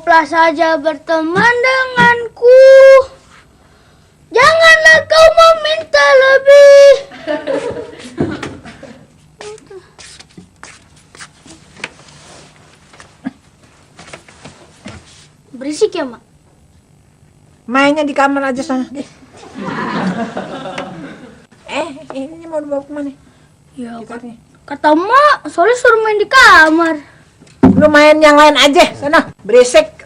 Cukuplah saja berteman denganku. Janganlah kau meminta lebih. Berisik ya, Mak? Mainnya di kamar aja sana. Ini mau dibawa kemana? Ya, kata Mak, soalnya suruh main di kamar. Lu main yang lain aja, sana, berisik.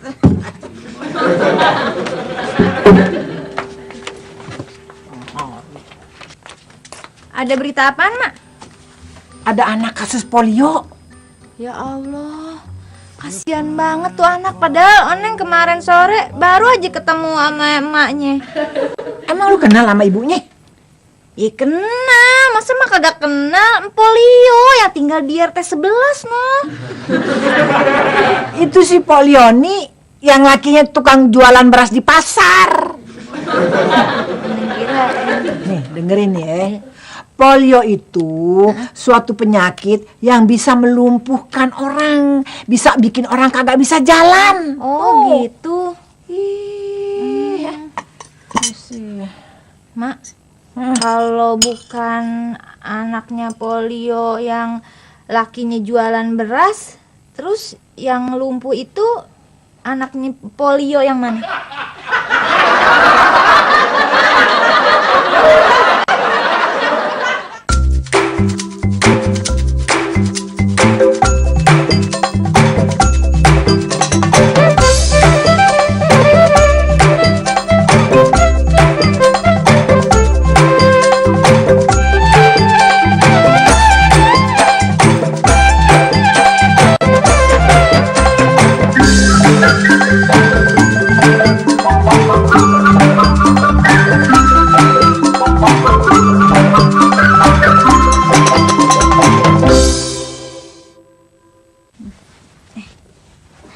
Ada berita apaan, Mak? Ada anak kasus polio. Ya Allah, kasihan banget tuh anak. Padahal Oneng kemarin sore baru aja ketemu sama emaknya. Emang lu kenal sama ibunya? Ya kenal, masa mah kagak kenal? Polio yang tinggal di RT 11, noh. Itu si Polioni yang lakinya tukang jualan beras di pasar. Nih, dengerin ya. Polio itu suatu penyakit yang bisa melumpuhkan orang, bisa bikin orang kagak bisa jalan. Oh, gitu. Mak, kalau bukan anaknya polio yang lakinya jualan beras, terus yang lumpuh itu anaknya polio yang mana?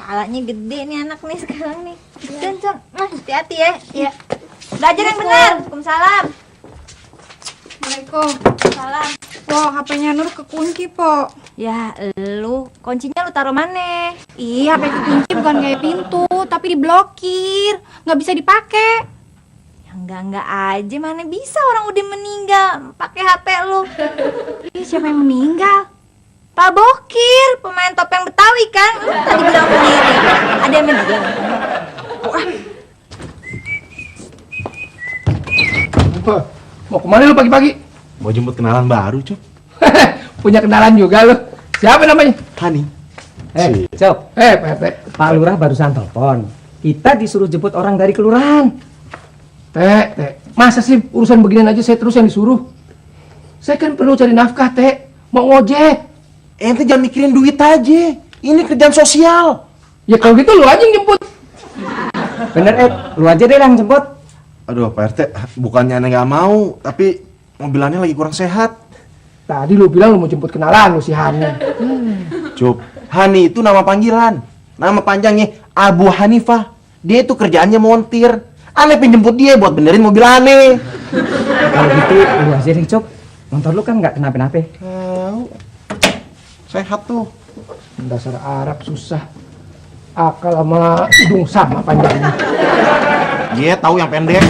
Palanya gede nih anak nih sekarang nih. Cang, Mas, hati-hati ya. Iya. Belajar yang benar. Waalaikumsalam. Waalaikumsalam. Po, HP-nya Nur kekunci, Po. Ya, kuncinya lu taruh mana? Iya, HP kekunci bukan kayak pintu, tapi diblokir. Nggak bisa dipakai. Ya enggak aja, mana bisa orang udah meninggal pakai HP lu. Ih, siapa yang meninggal? Pak Bokir, pemain topeng Betawi kan? Lu tadi bilang sendiri. Ada yang meninggal. Mau kemana lu pagi-pagi? Mau jemput kenalan baru, Cuk. Punya kenalan juga lu. Siapa namanya? Hani. Cok. Pak RT. Pak Lurah barusan telepon. Kita disuruh jemput orang dari kelurahan. Teh. Masa sih urusan beginian aja saya terus yang disuruh? Saya kan perlu cari nafkah, Teh. Mau ngojek. Ente jangan mikirin duit aja. Ini kerjaan sosial. Ya kalau gitu lu aja yang jemput. Bener, lu aja deh yang jemput. Aduh, Pak RT, bukannya Ane nggak mau, tapi mobilannya lagi kurang sehat. Tadi lu bilang lu mau jemput kenalan lu si Hani. Cuk, Hani itu nama panggilan. Nama panjangnya Abu Hanifah. Dia itu kerjaannya montir. Ane penjemput dia buat benerin mobil Ane. Kalau gitu lu aja deh, Cok. Motor lu kan nggak kenapa-napa. Tahu. Sehat tuh. Dasar Arab susah. Akal sama hidung sama panjangnya. Dia tahu yang pendek.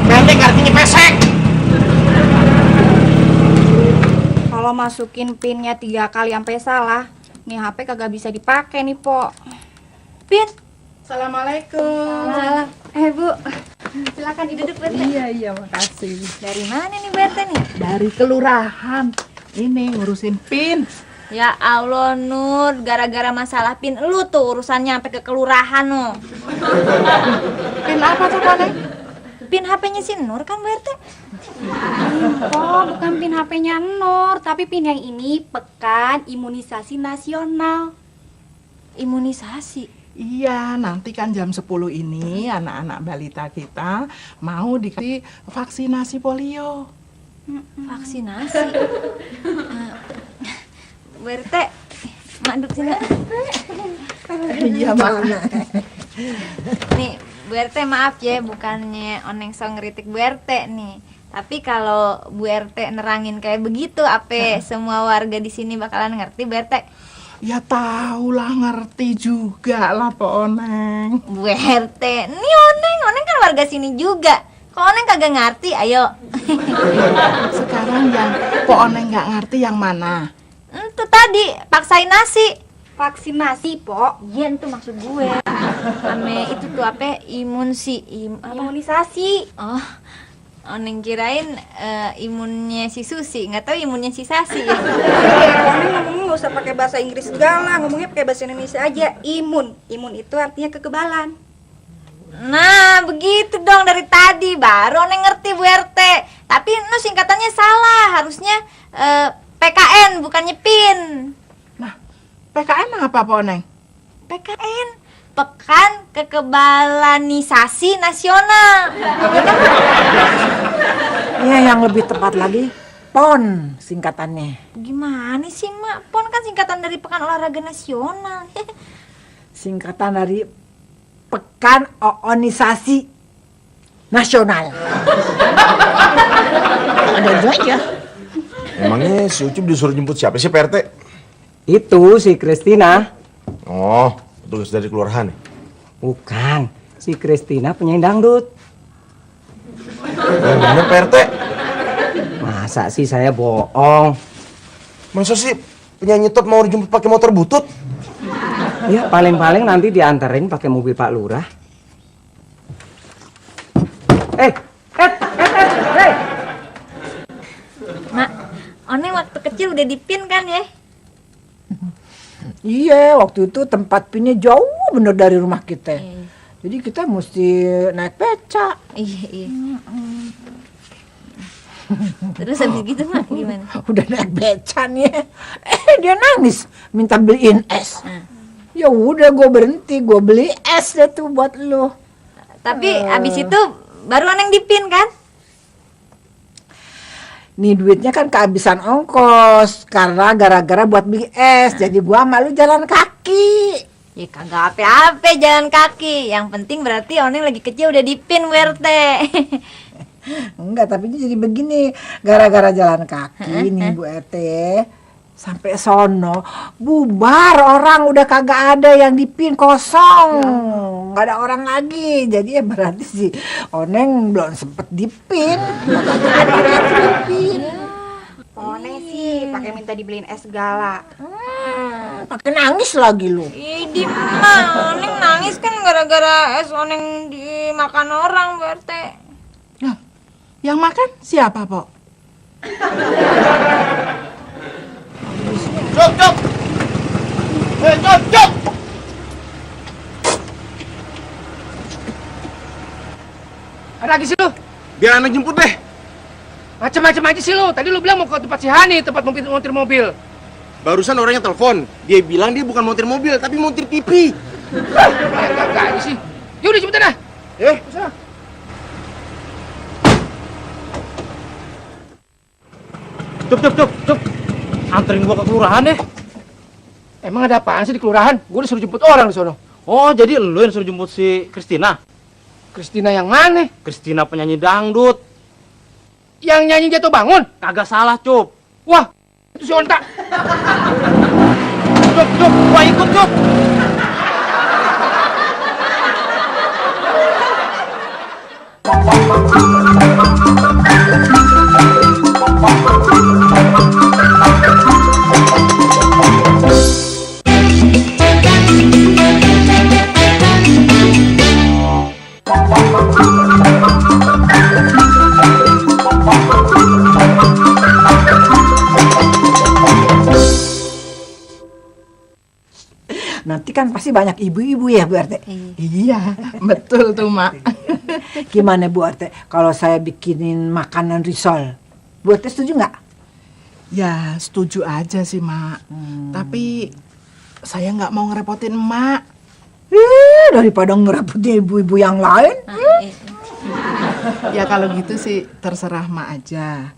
Pendek artinya pesek. Kalau masukin pinnya 3 kali sampai salah, nih HP kagak bisa dipakai nih, Po. Pin. Assalamualaikum. Salam. Bu. Silakan duduk, Bu. Iya, makasih. Dari mana nih Bu RT nih? Dari kelurahan. Ini ngurusin PIN. Ya Allah, Nur, gara-gara masalah PIN lu tuh urusannya sampai ke kelurahan no. PIN apa tuh, Pak? PIN HP-nya si Nur kan Bu RT? Oh, bukan PIN HP-nya Nur, tapi PIN yang ini Pekan Imunisasi Nasional. Imunisasi? Iya, nanti kan jam 10 ini anak-anak balita kita mau dikasih vaksinasi polio. Vaksinasi? Bu RT, manduk sini. Iya, mana? Nih, Bu RT maaf ya, bukannya Oneng so ngeritik Bu RT nih. Tapi kalau Bu RT nerangin kayak begitu, apa semua warga di sini bakalan ngerti Bu RT? Ya tahulah, ngerti juga lah Po Oneng. Bu RT, nih Oneng kan warga sini juga. Kalau Oneng kagak ngerti, ayo. Sekarang yang Po Oneng nggak ngerti yang mana? Itu tadi, paksain nasi. Vaksinasi, Po. Iya, itu maksud gue. Ame itu tuh apa? Imunisasi. Oh, Oneng kirain imunnya si Susi, nggak tahu imunnya si Sasi ya. Oneng ngomongnya nggak usah pakai bahasa Inggris segala, ngomongnya pakai bahasa Indonesia aja. Imun itu artinya kekebalan. Nah, begitu dong dari tadi, baru Oneng ngerti Bu RT. Tapi singkatannya salah, harusnya PKN bukannya PIN. Nah, PKN apa Po Oneng? PKN, Pekan Kekebalanisasi Nasional. Ya, yang lebih tepat lagi, PON singkatannya. Gimana sih, Mak? PON kan singkatan dari Pekan Olahraga Nasional. Singkatan dari Pekan Oonisasi Nasional. Ada aja. Emangnya si Ucup disuruh jemput siapa sih, Pak RT? Itu si Kristina. Oh, petugas dari kelurahan ya? Bukan, si Kristina penyanyi dangdut. Yang bener, Pak RT. Masa sih saya bohong? Masa sih penyanyi top mau dijemput pakai motor butut? Ya paling-paling nanti dianterin pakai mobil Pak Lurah. Hey! Mak, Oneng waktu kecil udah dipin kan ya? Iya, waktu itu tempat pinnya jauh bener dari rumah kita. Jadi kita mesti naik beca. Iya. Terus habis gitu, Mak, gimana? Udah naik beca nih. Dia nangis minta beliin es. Ya udah, gue berhenti, gue beli es deh tuh buat lo. Tapi abis itu baru Oneng dipin kan? Nih duitnya kan kehabisan ongkos karena gara-gara buat beli es. Jadi gua malu jalan kaki. Ya kagak apa-apa jalan kaki. Yang penting berarti Oneng lagi kecil udah dipin Bu RT. Enggak, tapi jadi begini, gara-gara jalan kaki nih Bu RT sampai sono bubar orang, udah kagak ada yang dipin, kosong, nggak ada orang lagi. Jadi ya berarti sih Oneng belum sempet dipin. Oneng sih pakai minta dibeliin es segala. Pakai nangis lagi lu. Idi mah, Oneng nangis kan gara-gara es Oneng dimakan orang Bu RT. Nah, yang makan siapa Po? Cop! Cop! Ada lagi sih lu? Biar anak jemput deh. Macem-macem aja sih lu. Tadi lu bilang mau ke tempat si Hani, tempat montir mobil. Barusan orangnya telepon. Dia bilang dia bukan montir mobil, tapi montir TV. Enggak aja sih. Yaudah cepetan dah. Sana. Cuk. Anterin gua ke kelurahan deh. Emang ada apaan sih di kelurahan? Gue disuruh jemput orang di sono. Oh, jadi lu yang suruh jemput si Kristina? Kristina yang mana? Kristina penyanyi dangdut. Yang nyanyi jatuh bangun? Kagak salah, Cup. Wah, itu si Onta. Cup, gua ikut, Cup. Nanti kan pasti banyak ibu-ibu ya Bu RT. Iya, betul tuh Mak. Gimana Bu RT kalau saya bikinin makanan risol? Bu RT setuju nggak? Ya setuju aja sih Mak. Tapi saya nggak mau ngerepotin Mak. Daripada ngerepotin ibu-ibu yang lain. Ya kalau gitu sih terserah Mak aja.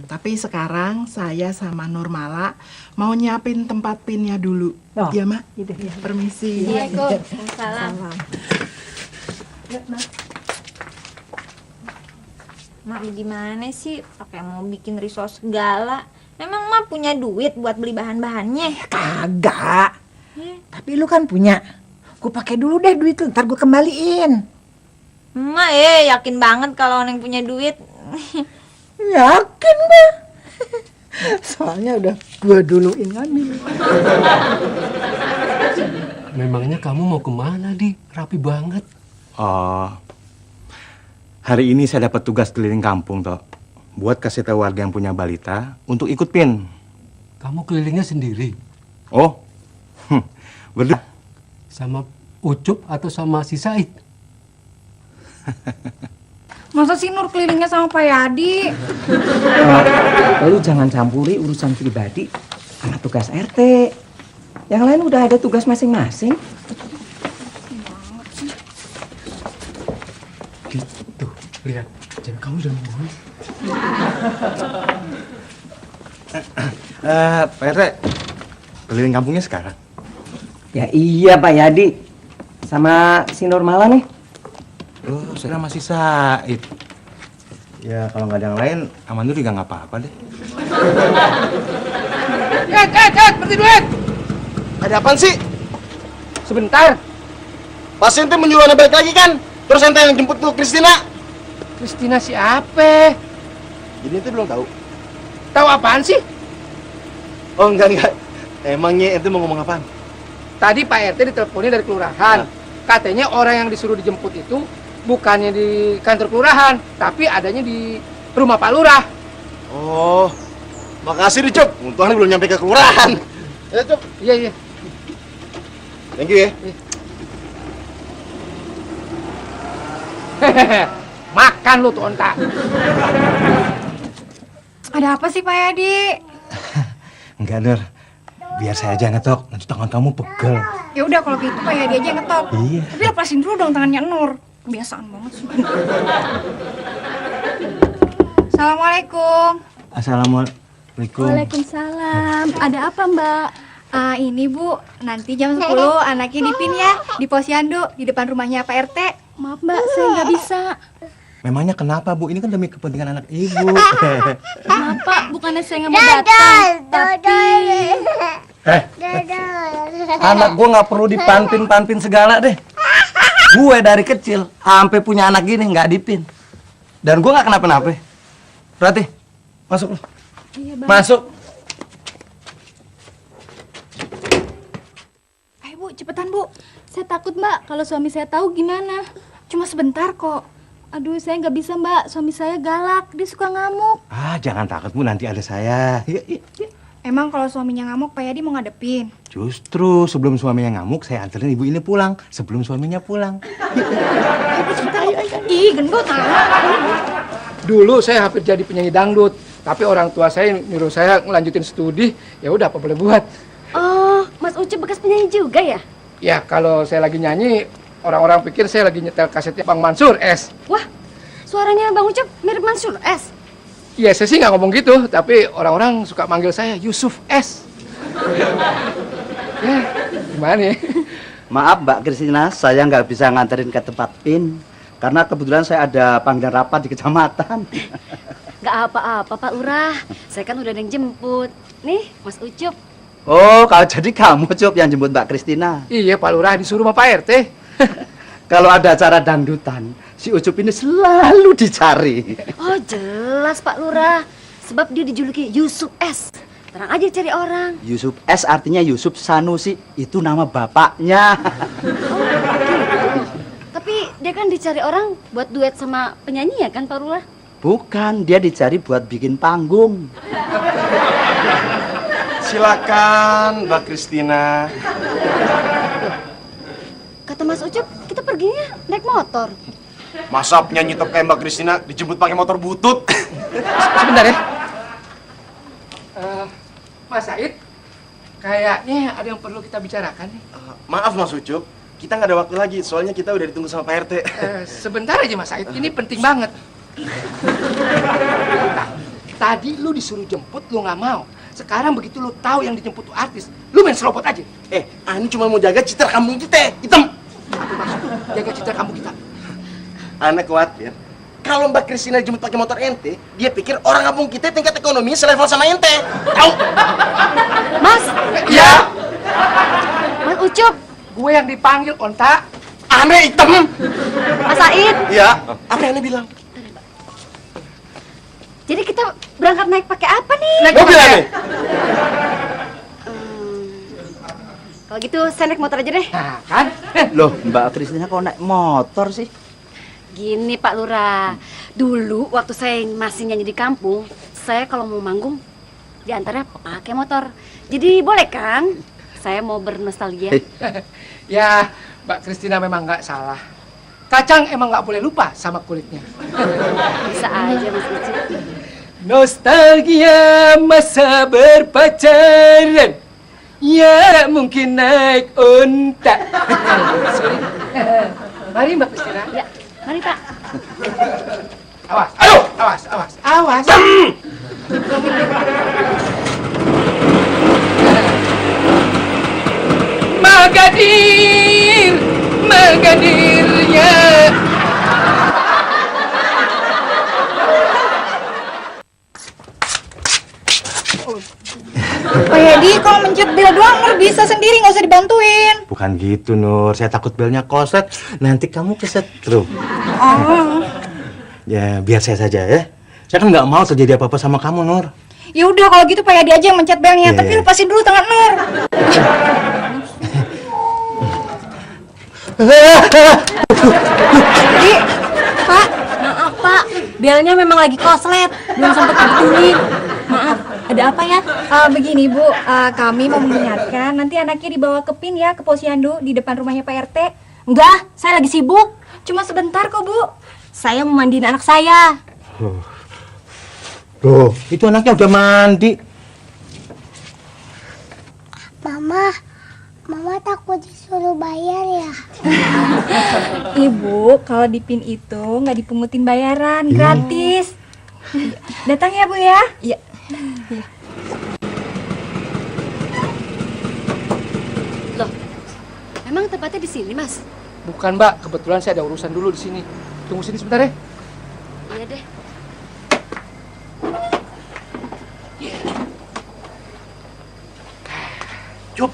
Tapi sekarang saya sama Nurmala mau nyiapin tempat pinnya dulu. Oh, Iya Mak. gitu ya. Permisi. Salam. Mak, gimana sih pakai mau bikin risol segala? Memang mak punya duit buat beli bahan-bahannya? Kagak. Tapi lu kan punya. Gue pakai dulu deh duit lu, ntar gue kembaliin. Emak yakin banget kalau Neng punya duit. Yakin gue. Soalnya udah gue duluin ngambil. Memangnya kamu mau kemana, Di? Rapi banget. Oh, hari ini saya dapat tugas keliling kampung, toh. Buat kasih tahu warga yang punya balita untuk ikut PIN. Kamu kelilingnya sendiri? Oh, berdua. Sama Ucup atau sama si Said? Masa si Nur kelilingnya sama Pak Yadi? Lalu jangan campuri urusan pribadi sama tugas RT. Yang lain udah ada tugas masing-masing. Gitu, lihat. Jangan kamu jangan ngomong. Pak RT, keliling kampungnya sekarang. Ya iya Pak Yadi. Sama si Normala nih. Oh, sekarang masih Said. Ya, kalau nggak ada yang lain, Aman juga nggak apa-apa deh. Berhenti duit! Ada apaan sih? Sebentar. Pas ente menyuruh ane balik lagi kan? Terus ente yang jemput tuh Kristina. Kristina siapa? Jadi ente belum tahu? Tahu apaan sih? Oh, enggak. Emangnya ente mau ngomong apaan? Tadi Pak RT diteleponnya dari kelurahan. Katanya orang yang disuruh dijemput itu bukannya di kantor kelurahan, tapi adanya di rumah Pak Lurah. Oh, makasih nih, Cuk. Untung belum nyampe ke kelurahan. Ya, Cuk. Iya. Thank you ya. Hehehe. Makan lu tuh onta. Ada apa sih Pak Yadi? Enggak, Nur. Biar saya aja ngetok, nanti tangan kamu pegel. Ya udah kalau gitu Pak Yadi aja yang ngetok. Iya. Tapi lepasin dulu dong tangannya Nur. Kebiasaan banget sih. Assalamualaikum. Assalamualaikum. Waalaikumsalam. Ada apa, Mbak? Ini Bu, nanti jam 10 anaknya dipin ya di Posyandu di depan rumahnya Pak RT. Maaf, Mbak, saya nggak bisa. Memangnya kenapa, Bu? Ini kan demi kepentingan anak Ibu. Maaf, Pak, bukannya saya nggak mau datang, tapi Anak gue nggak perlu dipanpin segala deh. Gue dari kecil sampai punya anak gini nggak dipin. Dan gue nggak kenapa-napa. Berarti masuk lu. Iya, Bang. Masuk. Ayo Bu, cepetan Bu. Saya takut, Mbak, kalau suami saya tahu gimana. Cuma sebentar kok. Aduh, saya nggak bisa, Mbak. Suami saya galak, dia suka ngamuk. Ah, jangan takut, Bu. Nanti ada saya. Yuk. Emang kalau suaminya ngamuk Pak Yadi mau ngadepin? Justru sebelum suaminya ngamuk, saya anterin ibu ini pulang. Sebelum suaminya pulang. Ih, gendut Dulu saya hampir jadi penyanyi dangdut, tapi orang tua saya nyuruh saya ngelanjutin studi. Ya udah, apa boleh buat. Oh, Mas Ucup bekas penyanyi juga ya? Ya kalau saya lagi nyanyi, orang-orang pikir saya lagi nyetel kasetnya Bang Mansur S. Wah, suaranya Bang Ucup mirip Mansur S. Iya, saya sih nggak ngomong gitu, tapi orang-orang suka manggil saya Yusuf S. Ya, gimana ya? Maaf Mbak Kristina, saya nggak bisa nganterin ke tempat PIN karena kebetulan saya ada panggilan rapat di kecamatan. Gak apa-apa, Pak Lurah. Saya kan udah ada yang jemput. Nih, Mas Ucup. Oh, kalau jadi kamu Cup yang jemput Mbak Kristina. Iya, Pak Lurah disuruh sama Pak RT. Kalau ada acara dangdutan, si Ucup ini selalu dicari. Oh, jelas Pak Lurah. Sebab dia dijuluki Yusuf S. Terang aja cari orang. Yusuf S artinya Yusuf Sanusi, itu nama bapaknya. Tapi dia kan dicari orang buat duet sama penyanyi ya kan, Pak Lurah? Bukan, dia dicari buat bikin panggung. Silakan, Mbak Kristina. Kata Mas Ucup, kita perginya naik motor. Masa penyanyi top kayak Mbak Kristina dijemput pakai motor butut? Sebentar ya. Mas Said, kayaknya ada yang perlu kita bicarakan nih. Maaf Mas Ucup, kita nggak ada waktu lagi. Soalnya kita udah ditunggu sama Pak RT. Sebentar aja Mas Said, ini penting banget. Tadi lu disuruh jemput, lu nggak mau. Sekarang begitu lu tahu yang dijemput tuh artis, lu main selopot aja. Ani cuma mau jaga citra kampung kita, hitam. Apa maksud lu jaga citra kampung kita? Ana khawatir Kalau Mbak Kristina jemput pakai motor ente, dia pikir orang kampung kita tingkat ekonomi selevel sama ente. Tahu? Mas, Ya. Mas Ucup, Gue yang dipanggil onta. Ane hitam. Mas Said. Ya. Apa yang Ane bilang? Jadi kita berangkat naik pakai apa nih? Naik Mobil kemana? Ane. Kalau gitu saya naik motor aja deh. Nah, kan? Loh, Mbak Kristina kok naik motor sih? Gini Pak Lurah, dulu waktu saya masih nyanyi di kampung, saya kalau mau manggung diantaranya pakai motor. Jadi boleh kan? Saya mau bernostalgia. Ya, Mbak Kristina memang nggak salah. Kacang emang nggak boleh lupa sama kulitnya. Bisa aja Mas Ucup. Nostalgia masa berpacaran. Ya, mungkin naik unta. Sorry. Mari Mbak Kristina. Ya, mari Pak. Awas, ayo, awas, awas, awas. Magadir, Magadir ya. Pak Yedi, kalau mencet bel doang Nur bisa sendiri, nggak usah dibantuin. Bukan gitu, Nur. Saya takut belnya koset. Nanti kamu kesetrum. Oh, Ya, biar saya saja ya. Saya kan nggak mau terjadi apa-apa sama kamu, Nur. ya udah kalau gitu Pak Yedi aja yang mencet belnya, Iya, tapi iya. lepasin dulu tangan Nur. Jadi, Pak, Maaf Pak, belnya memang lagi koslet, belum sempat dibetulin. Maaf, ada apa ya? begini Bu, kami mau mengingatkan nanti anaknya dibawa ke PIN ya, ke posyandu di depan rumahnya Pak RT. Enggak, saya lagi sibuk. Cuma sebentar kok Bu. Saya mau mandiin anak saya. Loh, itu anaknya udah mandi. Mama takut disuruh bayar ya. Ibu, kalau di PIN itu nggak dipungutin bayaran, gratis. Datang ya Bu ya. Iya. Loh, emang tempatnya di sini Mas? Bukan Mbak, kebetulan saya ada urusan dulu di sini. Tunggu sini sebentar ya. Iya deh. Cup.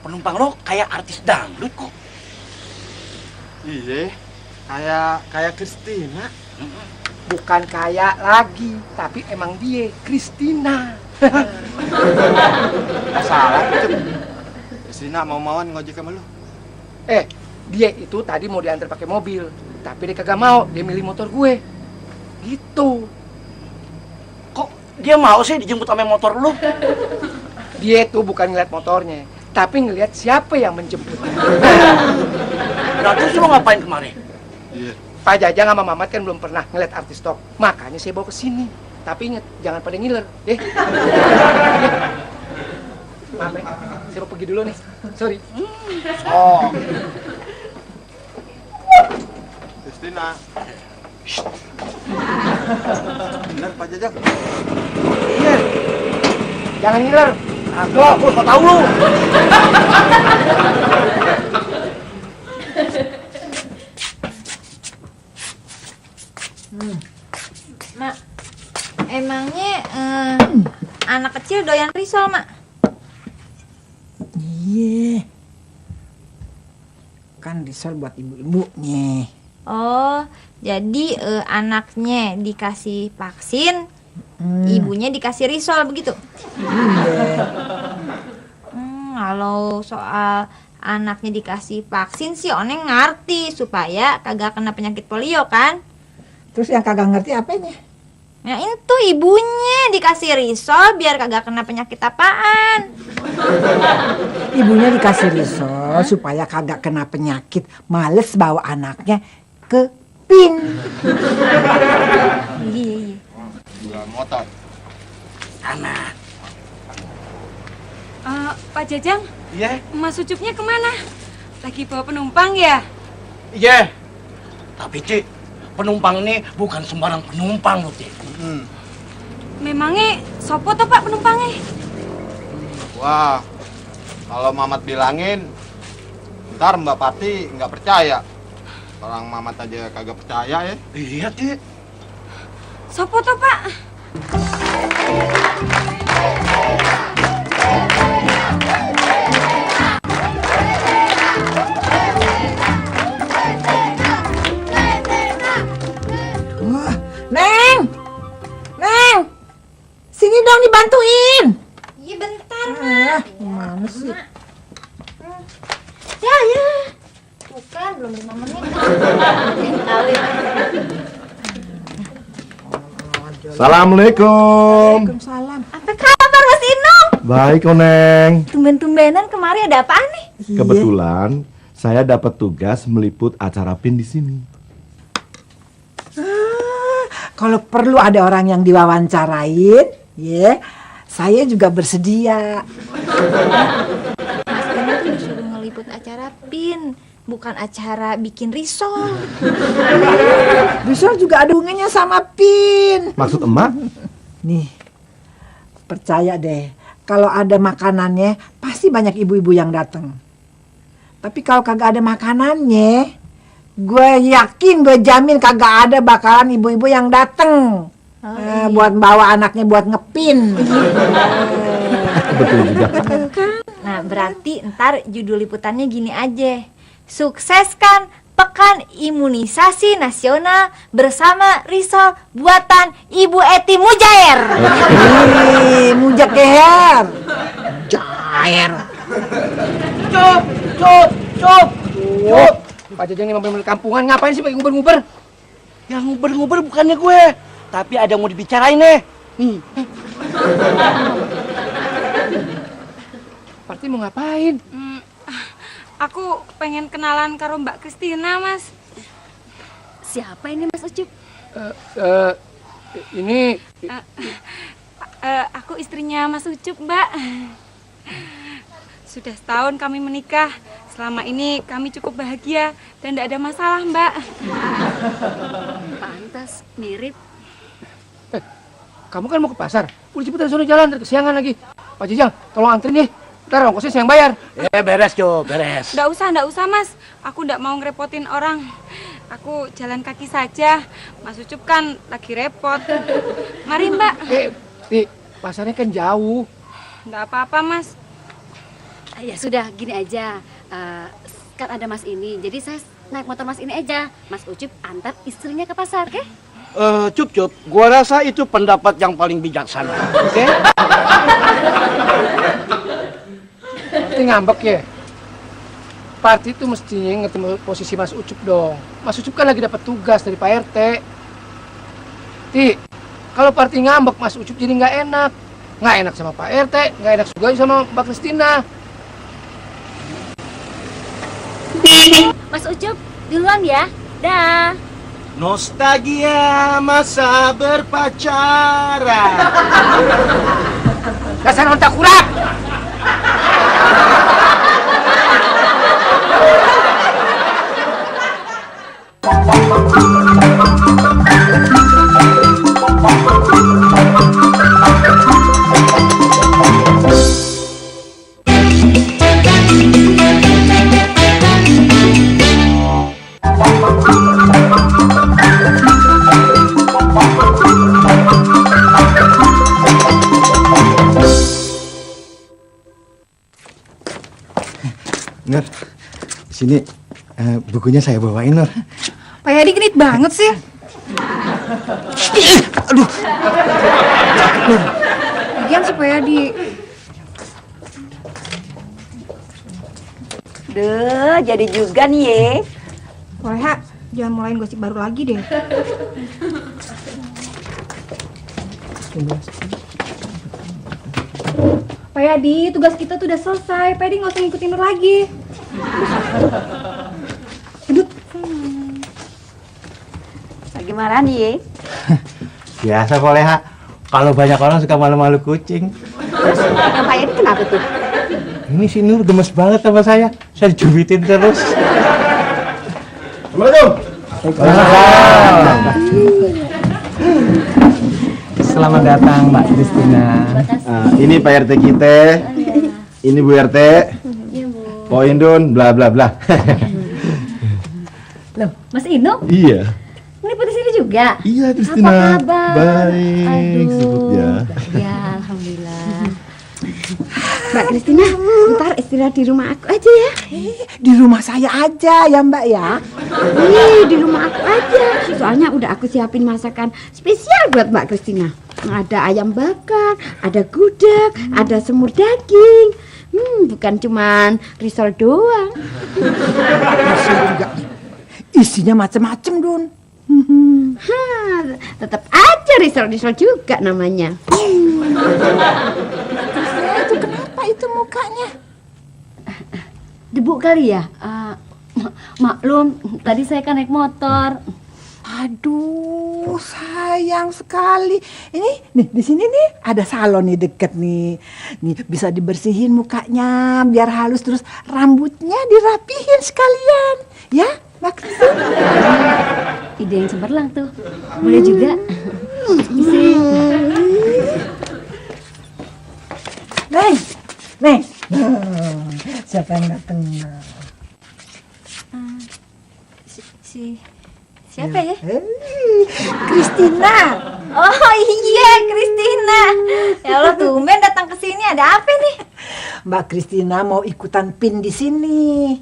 Penumpang lo kayak artis dangdut kok. Iya, kayak Kristina. Bukan kayak lagi, tapi emang dia, Kristina. Nggak salah, Cup. Kristina mau-mauan ngojek sama lu. Dia itu tadi mau diantar pakai mobil, tapi dia kagak mau, dia milih motor gue. Gitu. Kok dia mau sih dijemput sama motor lu? Dia itu bukan ngeliat motornya, tapi ngeliat siapa yang menjemput. Nah, terus lo ngapain kemarin? Iya. Pak Jajang sama Mamat kan belum pernah ngeliat artis top, makanya saya bawa ke sini. Tapi inget, jangan pada ngiler, deh. Maaf, ya. Saya mau pergi dulu nih. Sorry. Oh. Kristina. Bener Pak Jajang. Iya. Jangan ngiler. Aku so tau lu. Mak, emangnya anak kecil doyan risol, Mak? Iya. Kan risol buat ibu-ibunya. Oh, jadi anaknya dikasih vaksin, ibunya dikasih risol begitu? Kalau soal anaknya dikasih vaksin sih Oneng ngerti supaya kagak kena penyakit polio kan? Terus yang kagak ngerti apanya? Nah itu ibunya dikasih risol biar kagak kena penyakit apaan? Ibunya dikasih risol supaya kagak kena penyakit, males bawa anaknya ke PIN. Iya. Jual motor. Anak. Pak Jajang, Iya. Mas Ucupnya kemana? Lagi bawa penumpang ya? Iya. Tapi Cik, penumpang ini bukan sembarang penumpang loh, Cik. Memangnya sopo toh Pak penumpangnya? Wah, kalau Mamat bilangin, ntar Mbak Pati nggak percaya. Orang Mamat aja kagak percaya ya. Iya, Ci. Sopo to, Pak? Wah, Neng! Neng! Sini dong dibantuin. Iya bentar, Gimana sih? Ya, ya. Bukan, belum 5 menit. Assalamualaikum. Waalaikumsalam. Apa kabar Mas Inung? Baik, Neng. Tumben-tumbenan kemari ada apaan nih? Kebetulan saya dapat tugas meliput acara PIN di sini. Kalau perlu ada orang yang diwawancarain, ya, saya juga bersedia. Mas Inung tuh disuruh ngeliput acara PIN, bukan acara bikin risol. Risol juga ada hubungannya sama PIN. Maksud emak? Nih, percaya deh, kalau ada makanannya pasti banyak ibu-ibu yang datang. Tapi kalau kagak ada makanannya, gue yakin, gue jamin kagak ada bakalan ibu-ibu yang datang buat bawa anaknya buat ngepin. Betul juga. Nah, berarti ntar judul liputannya gini aja. Sukseskan Pekan Imunisasi Nasional bersama risol buatan Ibu Eti Mujair. Mujair. Jair. Cup. Pak Jajang ini mobil kampungan, ngapain sih pakai nguber-nguber? Yang nguber-nguber bukannya gue, tapi ada yang mau dibicarain nih. Nih. Parti mau ngapain? Aku pengen kenalan karo Mbak Kristina, Mas. Siapa ini Mas Ucup? Ini Aku istrinya Mas Ucup, Mbak. Sudah setahun kami menikah. Selama ini kami cukup bahagia dan tidak ada masalah, Mbak. Pantas, mirip. kamu kan mau ke pasar. Udah cepetan sono jalan, ntar kesiangan lagi. Pak Jajang, tolong anterin nih. Ntar ongkosnya saya yang bayar. Beres, Cuk, beres. Nggak usah, Mas. Aku nggak mau ngerepotin orang. Aku jalan kaki saja. Mas Ucup kan lagi repot. Mari, Mbak. Ti, pasarnya kan jauh. Nggak apa-apa, Mas. Ya sudah, gini aja. Kan ada Mas ini, jadi saya naik motor Mas ini aja. Mas Ucup antar istrinya ke pasar, oke? Cup, gua rasa itu pendapat yang paling bijaksana. Oke? Parti ngambek ya? Parti itu mestinya ngerti posisi Mas Ucup dong. Mas Ucup kan lagi dapat tugas dari Pak RT. Ti, kalau Parti ngambek Mas Ucup jadi nggak enak. Nggak enak sama Pak RT, nggak enak juga sama Mbak Kristina. Mas Ucup, duluan ya. Dah. Nostalgia masa berpacaran. Dasar ontak kurang. Nur, sini bukunya saya bawain, Nur. Pak Yadi genit banget sih. Aduh. Lagian si Pak Yadi. Duh, jadi juga nih ye. Koleha, jangan mulain gosip baru lagi deh. Pak Yadi, tugas kita tuh udah selesai. Pak Yadi nggak usah ngikutin Nur lagi. Aduh. Bagaimana nih ye? Biasa kok, Leha. Kalau banyak orang suka malu-malu kucing. Yang Pak Yadi kenapa tuh? Ini si Nur gemes banget sama saya. Saya dijubitin terus. Selamat datang Mbak Kristina. Ini Pak RT kita. Ini Bu RT. Poin Dun, bla bla bla. Loh, Mas Ino? Iya. Ngeliput di sini juga? Iya, Kristina. Apa kabar? Baik, sibuk ya. Ya, alhamdulillah. Mbak Kristina, ntar istirahat di rumah aku aja ya. Di rumah saya aja ya Mbak ya. Di rumah aku aja. Soalnya udah aku siapin masakan spesial buat Mbak Kristina. Ada ayam bakar, ada gudeg, ada semur daging. Bukan cuman risol doang. Risol juga. Isinya macam-macam, Dun. Tetap aja risol juga namanya. Itu kenapa itu mukanya? Debu kali ya? Maklum, tadi saya kan naik motor. Aduh, sayang sekali. Ini nih di sini nih ada salon nih deket nih. Nih bisa dibersihin mukanya biar halus, terus rambutnya dirapihin sekalian. Ya, Mbak Kristina. Ide yang cemerlang tuh. Boleh juga. Neng. Siapa yang datang? Siapa ya? Kristina. Oh iya, Kristina. Ya Allah, tumben datang ke sini. Ada apa nih? Mbak Kristina mau ikutan PIN di sini.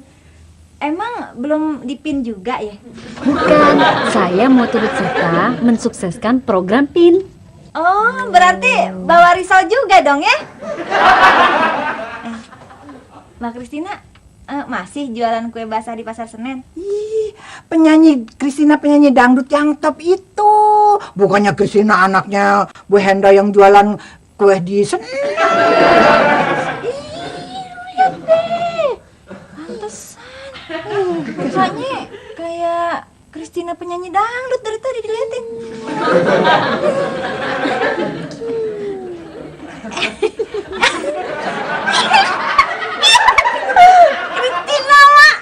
Emang belum dipin juga ya? Bukan, saya mau turut serta mensukseskan program PIN. Oh, berarti bawa risol juga dong ya? Mbak Kristina, masih jualan kue basah di Pasar Senen? Penyanyi Kristina, penyanyi dangdut yang top itu. Bukannya Kristina anaknya Bu Henda yang jualan kue di Senen. Lihat deh, pantesan. Mukanya kayak Kristina penyanyi dangdut dari tadi diliatin. Kristina, Mak.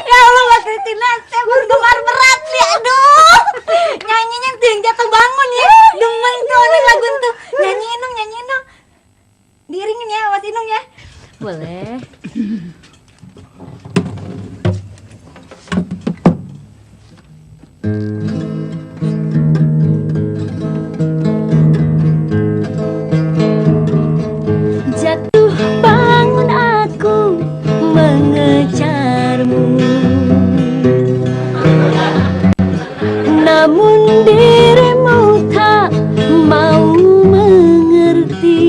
Ya Allah, Mbak Kristina, saya bergemar berat nih. Aduh, nyanyinya yang jatuh bangun ya. Demen tuh nih lagu tuh. Nyanyiin dong. Diiringin ya, Mas Inung ya. Boleh. Jatuh bangun aku mengejarmu, namun dirimu tak mau mengerti.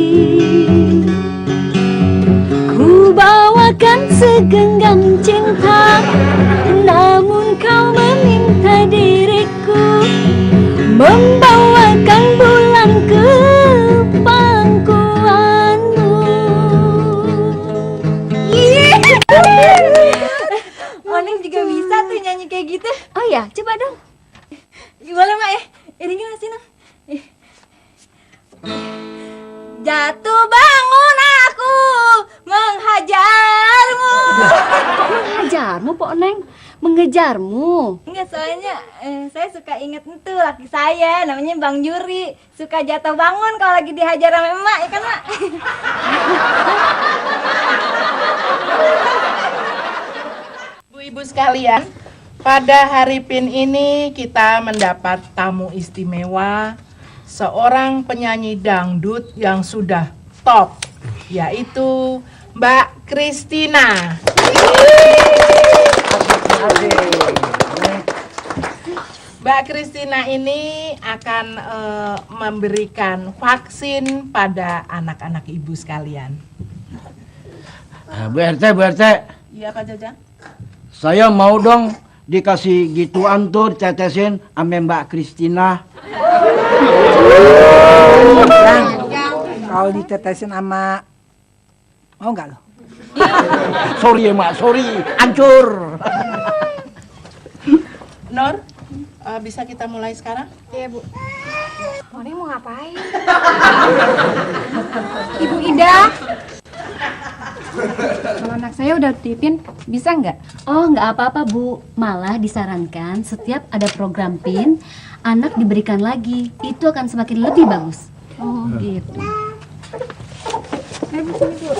Ku bawakan segenggam cinta, namun kau meminta diriku membawakan bulan ke pangkuanmu. Oneng juga bisa tuh nyanyi kayak gitu. Oh ya, coba dong. Boleh, Mak ya? Iringin Mas Inung. Jatuh bangun aku menghajarmu. Kok menghajarmu, Pok Neng? Mengejarmu? Enggak, soalnya saya suka inget itu laki saya, namanya Bang Juri. Suka jatuh bangun kalau lagi dihajar sama emak, ya kan, Mak? Ibu-ibu sekalian, pada hari PIN ini kita mendapat tamu istimewa, seorang penyanyi dangdut yang sudah top, yaitu Mbak Kristina. Mbak Kristina ini akan memberikan vaksin pada anak-anak ibu sekalian. Bu RT. Iya, Pak Jajang. Saya mau dong dikasih gituan tuh tetesin sama Mbak Kristina. Kalau ditetesin sama mau nggak lo? Sorry ya Mak, sorry, hancur. Nur, bisa kita mulai sekarang? Iya, Bu. Ini mau ngapain? Ibu Ida. Kalau anak saya udah dipin, bisa nggak? Oh, nggak apa-apa, Bu. Malah disarankan setiap ada program PIN, anak diberikan lagi. Itu akan semakin lebih bagus. Oh, gitu. Ayo, Bu, sini, Bu.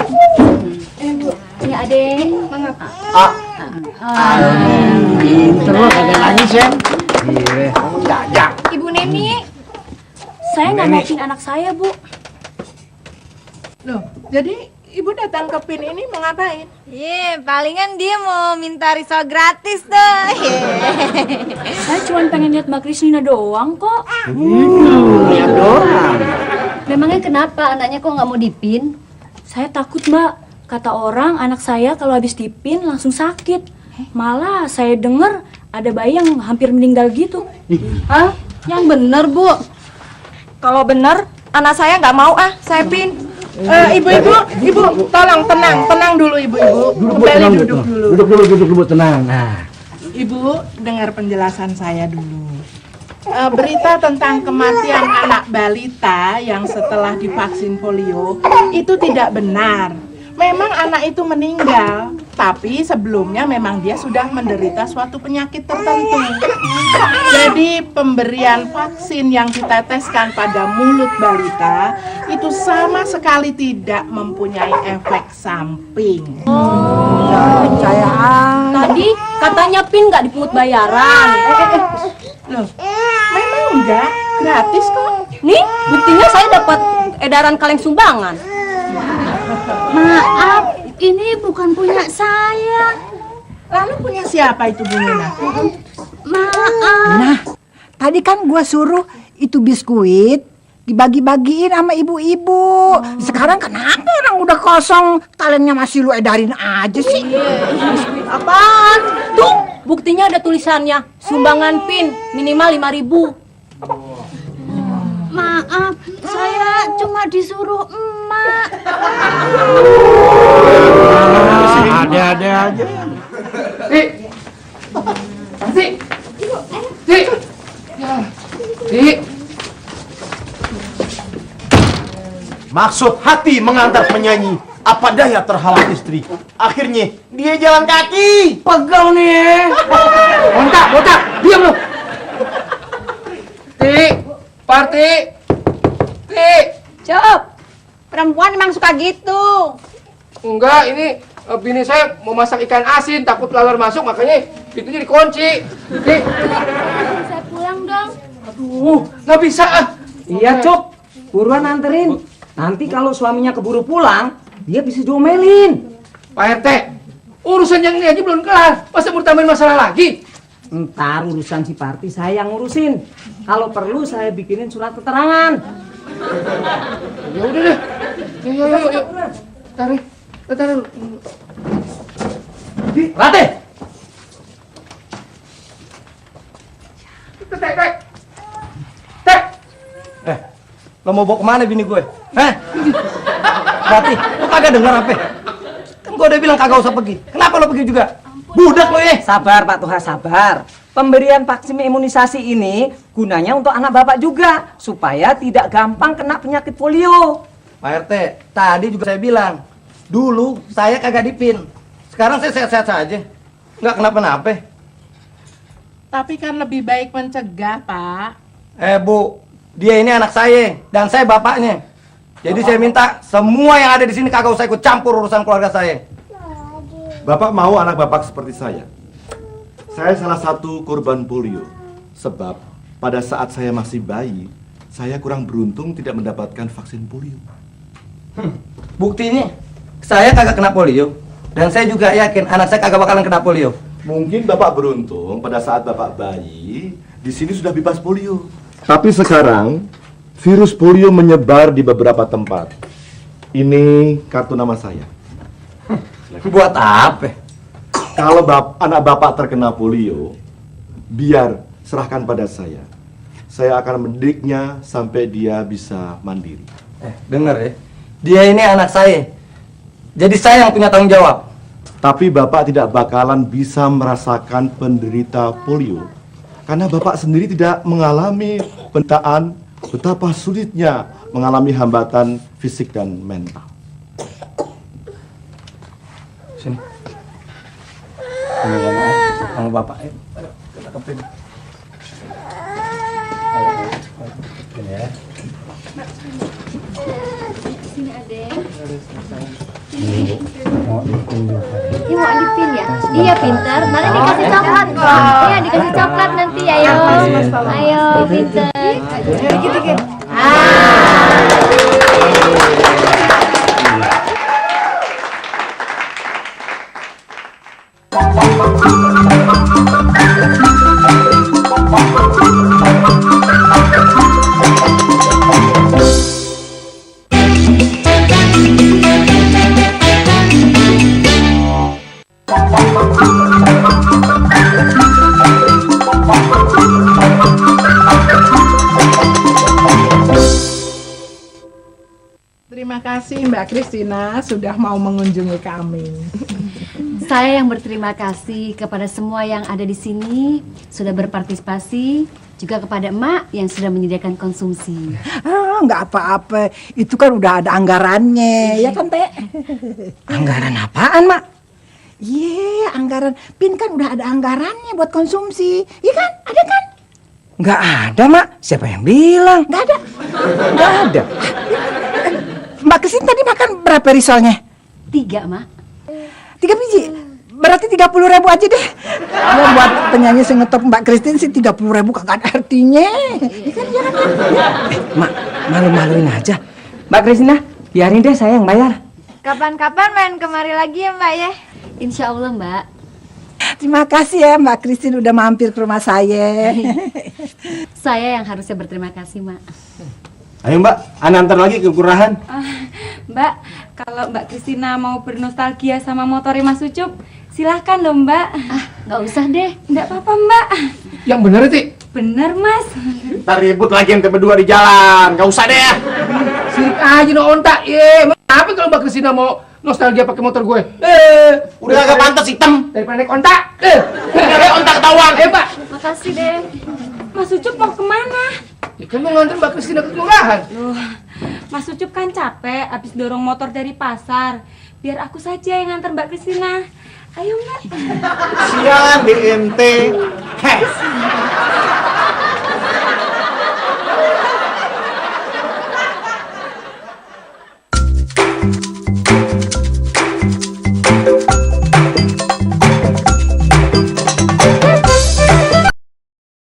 Bu. Ini Adek. Mangap. Pinter lo kagak nangis ya. Iya. Ibu Neni, saya nggak mau pin anak saya, Bu. Loh, jadi ibu datang ke PIN ini mau ngapain? Palingan dia mau minta risol gratis tuh. Saya cuma pengen lihat Mbak Kristina doang kok. Lihat doang. Memangnya kenapa anaknya kok nggak mau dipin? Saya takut, Mbak. Kata orang anak saya kalau habis dipin langsung sakit. Malah saya dengar ada bayi yang hampir meninggal gitu. Hah? Yang bener, Bu. Kalau bener, anak saya nggak mau saya pin. Ibu, tolong tenang dulu ibu-ibu. Kembali duduk dulu. Duduk dulu, tenang. Nah, Ibu, dengar penjelasan saya dulu. Berita tentang kematian anak balita yang setelah divaksin polio itu tidak benar. Memang anak itu meninggal, tapi sebelumnya memang dia sudah menderita suatu penyakit tertentu. Jadi pemberian vaksin yang diteteskan pada mulut balita itu sama sekali tidak mempunyai efek samping. Tadi katanya pin nggak dipungut bayaran. Loh, memang enggak, gratis kok. Nih, buktinya saya dapat edaran kaleng sumbangan. Maaf, ini bukan punya saya. Lalu punya siapa itu Bu Nina? Maaf. Nah, tadi kan gua suruh itu biskuit dibagi-bagiin sama ibu-ibu. Sekarang kenapa orang udah kosong, kalengnya masih lu edarin aja sih? Biskuit apaan? Tuh, buktinya ada tulisannya. Sumbangan pin minimal 5.000. Maaf, saya cuma disuruh emak. ada aja. Maksud hati mengantar penyanyi, apa daya terhalang istri. Akhirnya dia jalan kaki. Pegel nih. Botak, diam lu. Parti. Cop, perempuan emang suka gitu. Enggak, ini bini saya mau masak ikan asin, takut laler masuk, makanya pintunya dikunci. Saya pulang dong. Aduh, nggak bisa ah. Iya, Cop. Buruan anterin. Nanti kalau suaminya keburu pulang, dia bisa diomelin. Pak RT, urusan yang ini aja belum kelar. Masa mau tambahin masalah lagi? Ntar urusan si Parti saya yang ngurusin. Kalau perlu saya bikinin surat keterangan. Ya udah deh. Yuk. Tarik. Rate! Lo mau bawa kemana bini gue? Rati, lo kagak denger apa? Kan gue udah bilang kagak usah pergi. Kenapa lo pergi juga? Budak lo ya? Sabar Pak Tuha, sabar. Pemberian vaksin imunisasi ini gunanya untuk anak bapak juga, supaya tidak gampang kena penyakit polio. Pak RT, tadi juga saya bilang, dulu saya kagak dipin. Sekarang saya sehat-sehat saja. Nggak kenapa-napa. Tapi kan lebih baik mencegah, Pak. Bu, dia ini anak saya dan saya bapaknya. Jadi saya minta semua yang ada di sini kagak usah ikut campur urusan keluarga saya. Bapak mau anak bapak seperti saya. Saya salah satu korban polio. Sebab pada saat saya masih bayi, saya kurang beruntung tidak mendapatkan vaksin polio. Buktinya, saya kagak kena polio. Dan saya juga yakin anak saya kagak bakalan kena polio. Mungkin bapak beruntung pada saat bapak bayi, di sini sudah bebas polio. Tapi sekarang, virus polio menyebar di beberapa tempat. Ini kartu nama saya. Buat apa? Kalau anak bapak terkena polio, biar serahkan pada saya. Saya akan mendidiknya sampai dia bisa mandiri. Dengar ya, dia ini anak saya. Jadi saya yang punya tanggung jawab. Tapi bapak tidak bakalan bisa merasakan penderita polio. Karena bapak sendiri tidak mengalami penderitaan, betapa sulitnya mengalami hambatan fisik dan mental. Sini. Sama bapak. Kita kepin. Ini ya. Sini adek. Ini mau dipin juga. Ini mau dipin ya? Iya pinter. Nanti dikasih coklat kok. Iya dikasih coklat nanti. Ayo. Ayo pinter. Dikit-dikit. Terima kasih Mbak Kristina sudah mau mengunjungi kami. Saya yang berterima kasih kepada semua yang ada di sini sudah berpartisipasi, juga kepada emak yang sudah menyediakan konsumsi. Nggak apa-apa, itu kan udah ada anggarannya, ya kan Teh? Anggaran apaan, Mak? Iya, anggaran PIN kan udah ada anggarannya buat konsumsi, iya kan? Ada kan? Nggak ada, Mak. Siapa yang bilang? Nggak ada. Nggak ada. Mbak Kristin tadi makan berapa risolnya? 3, Mak. 3 biji? Berarti 30.000 aja deh. Ya buat penyanyi sing ngetop Mbak Kristin sih 30.000 kagak ada artinya. Ikan ya kan? Mak, malu-maluin aja. Mbak Kristina, biarin deh saya yang bayar. Kapan-kapan main kemari lagi ya Mbak ya? Insya Allah Mbak. Terima kasih ya Mbak Kristin udah mampir ke rumah saya. Saya yang harusnya berterima kasih, Mak. Ayo Mbak, Ana antar lagi ke kelurahan. Mbak, kalau Mbak Kristina mau bernostalgia sama motornya Mas Ucup, silahkan loh Mbak. Nggak usah deh. Nggak apa-apa Mbak. Yang bener Ti. Bener Mas. Ntar ribut lagi ente berdua di jalan, nggak usah deh. Sirik aja no ontak. Apa kalau Mbak Kristina mau nostalgia pakai motor gue? Udah kagak pantas hitam. Daripada naik ontak. Udah ontak ketahuan. Pak. Makasih deh. Mas Ucup mau kemana? Ya kan mau nganter Mbak Kristina ke kelurahan. Loh, Mas Ucup kan capek habis dorong motor dari pasar. Biar aku saja yang nganter Mbak Kristina. Ayo Mbak. Sian di ente.